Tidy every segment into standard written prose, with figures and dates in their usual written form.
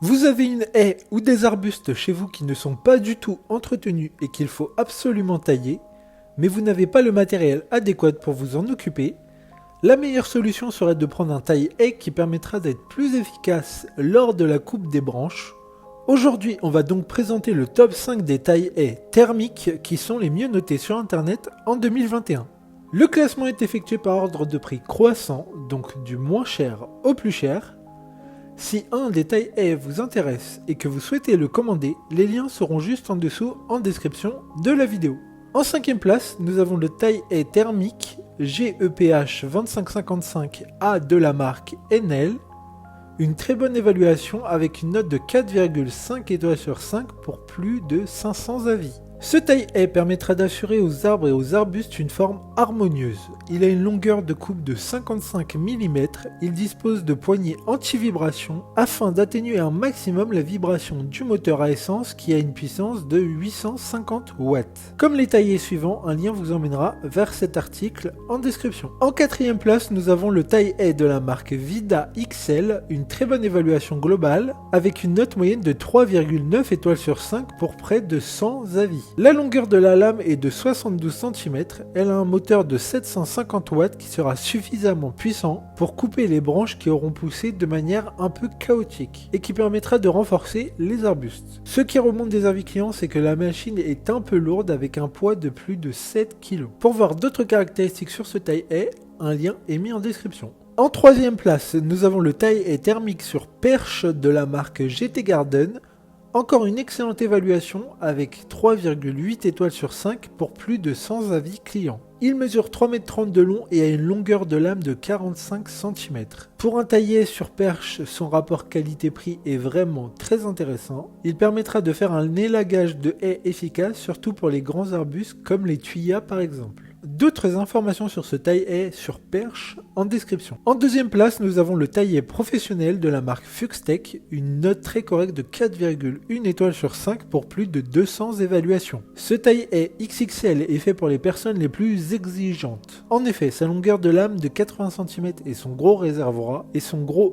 Vous avez une haie ou des arbustes chez vous qui ne sont pas du tout entretenus et qu'il faut absolument tailler, mais vous n'avez pas le matériel adéquat pour vous en occuper. La meilleure solution serait de prendre un taille-haie qui permettra d'être plus efficace lors de la coupe des branches. Aujourd'hui, on va donc présenter le top 5 des taille-haies thermiques qui sont les mieux notés sur internet en 2021. Le classement est effectué par ordre de prix croissant, donc du moins cher au plus cher. Si un des taille-haies vous intéresse et que vous souhaitez le commander, les liens seront juste en dessous en description de la vidéo. En 5ème place, nous avons le taille-haie thermique GEPH 2555A de la marque Enel. Une très bonne évaluation avec une note de 4,5 étoiles sur 5 pour plus de 500 avis. Ce taille-haie permettra d'assurer aux arbres et aux arbustes une forme harmonieuse. Il a une longueur de coupe de 55 mm, il dispose de poignées anti-vibration afin d'atténuer un maximum la vibration du moteur à essence qui a une puissance de 850 watts. Comme les taille-haies suivants, un lien vous emmènera vers cet article en description. En 4ème place, nous avons le taille-haie de la marque Vida XL, une très bonne évaluation globale avec une note moyenne de 3,9 étoiles sur 5 pour près de 100 avis. La longueur de la lame est de 72 cm, elle a un moteur de 750 watts qui sera suffisamment puissant pour couper les branches qui auront poussé de manière un peu chaotique et qui permettra de renforcer les arbustes. Ce qui remonte des avis clients, c'est que la machine est un peu lourde avec un poids de plus de 7 kg. Pour voir d'autres caractéristiques sur ce taille-haie, un lien est mis en description. En 3ème place, nous avons le taille-haie thermique sur perche de la marque GT Garden. Encore une excellente évaluation avec 3,8 étoiles sur 5 pour plus de 100 avis clients. Il mesure 3,30 m de long et a une longueur de lame de 45 cm. Pour un taille-haie sur perche, son rapport qualité-prix est vraiment très intéressant. Il permettra de faire un élagage de haies efficace, surtout pour les grands arbustes comme les tuyas par exemple. D'autres informations sur ce taille-haie sur perche en description. En 2ème place, nous avons le taille-haie professionnel de la marque Fuxtech, une note très correcte de 4,1 étoiles sur 5 pour plus de 200 évaluations. Ce taille-haie XXL est fait pour les personnes les plus exigeantes. En effet, sa longueur de lame de 80 cm et son gros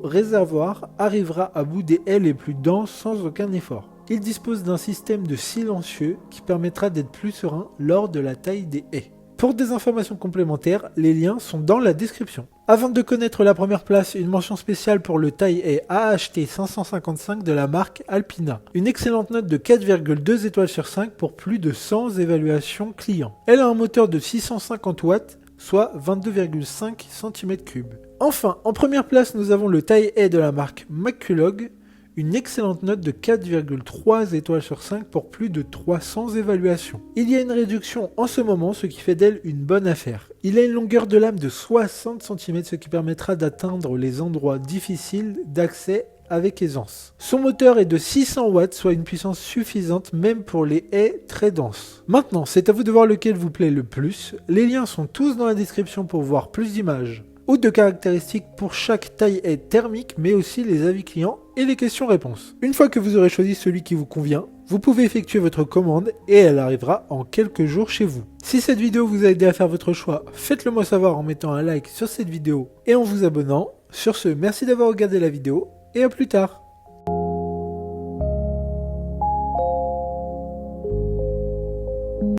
réservoir arrivera à bout des haies les plus denses sans aucun effort. Il dispose d'un système de silencieux qui permettra d'être plus serein lors de la taille des haies. Pour des informations complémentaires, les liens sont dans la description. Avant de connaître la première place, une mention spéciale pour le taille-haie AHT 555 de la marque Alpina. Une excellente note de 4,2 étoiles sur 5 pour plus de 100 évaluations clients. Elle a un moteur de 650 watts, soit 22,5 cm3. Enfin, en première place, nous avons le taille-haie de la marque McCulloch. Une excellente note de 4,3 étoiles sur 5 pour plus de 300 évaluations. Il y a une réduction en ce moment, ce qui fait d'elle une bonne affaire. Il a une longueur de lame de 60 cm, ce qui permettra d'atteindre les endroits difficiles d'accès avec aisance. Son moteur est de 600 watts, soit une puissance suffisante même pour les haies très denses. Maintenant, c'est à vous de voir lequel vous plaît le plus. Les liens sont tous dans la description pour voir plus d'images ou de caractéristiques pour chaque taille-haie thermique, mais aussi les avis clients et les questions-réponses. Une fois que vous aurez choisi celui qui vous convient, vous pouvez effectuer votre commande et elle arrivera en quelques jours chez vous. Si cette vidéo vous a aidé à faire votre choix, faites-le moi savoir en mettant un like sur cette vidéo et en vous abonnant. Sur ce, merci d'avoir regardé la vidéo et à plus tard.